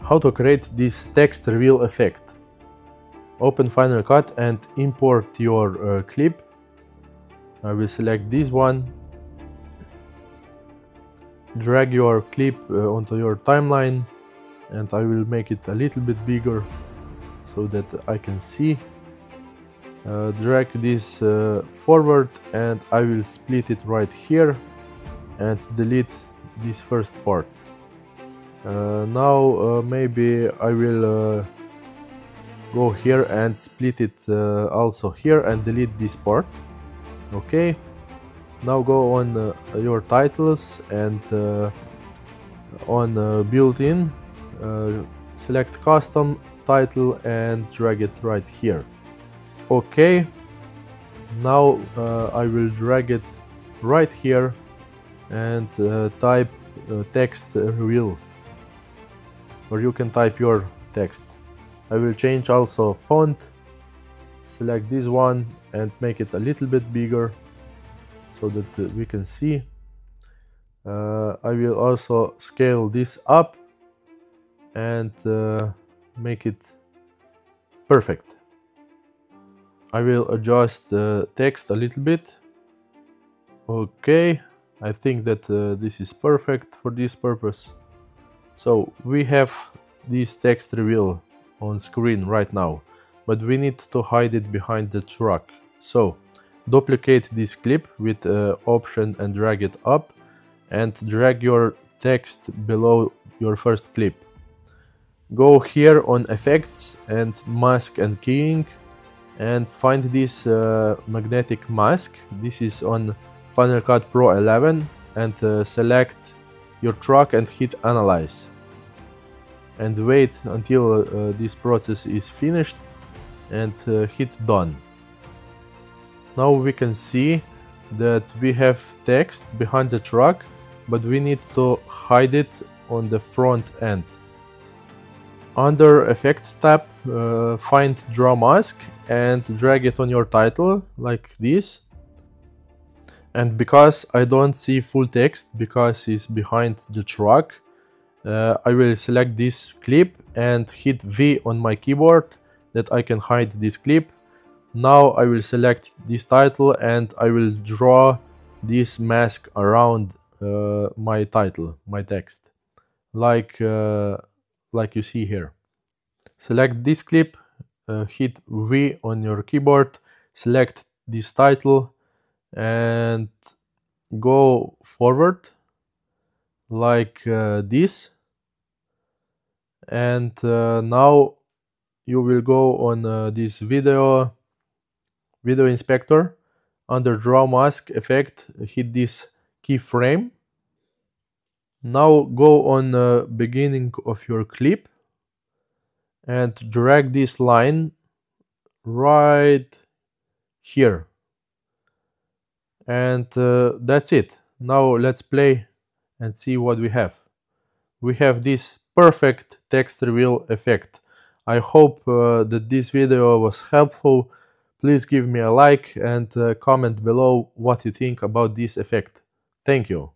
How to create this text reveal effect. Open Final Cut and import your clip. I will select this one. Drag your clip onto your timeline, and I will make it a little bit bigger so that I can see. Drag this forward, and I will split it right here and delete this first part. Now maybe I will go here and split it also here and delete this part. Okay, now go on your titles and on built-in, select custom title and drag it right here. Okay, now I will drag it right here and type text reveal, or you can type your text. I will change also font, select this one and make it a little bit bigger so that we can see. I will also scale this up and make it perfect. I will adjust the text a little bit. Okay, I think that this is perfect for this purpose. So we have this text reveal on screen right now, but we need to hide it behind the truck. So duplicate this clip with Option and drag it up, and drag your text below your first clip. Go here on Effects and Mask and Keying and find this magnetic mask. This is on Final Cut Pro 11, and select your truck and hit Analyze. And wait until this process is finished and hit Done. Now we can see that we have text behind the truck, but we need to hide it on the front end. Under Effects tab, find Draw Mask and drag it on your title like this. And because I don't see full text because it's behind the truck, I will select this clip and hit V on my keyboard that I can hide this clip. Now I will select this title and I will draw this mask around my title, my text, like you see here. Select this clip, hit V on your keyboard, select this title and go forward like this. And now you will go on this video inspector. Under Draw Mask effect, hit this keyframe. Now go on the beginning of your clip and drag this line right here. And that's it. Now let's play and see what we have. We have this perfect text reveal effect. I hope that this video was helpful. Please give me a like and comment below what you think about this effect. Thank you.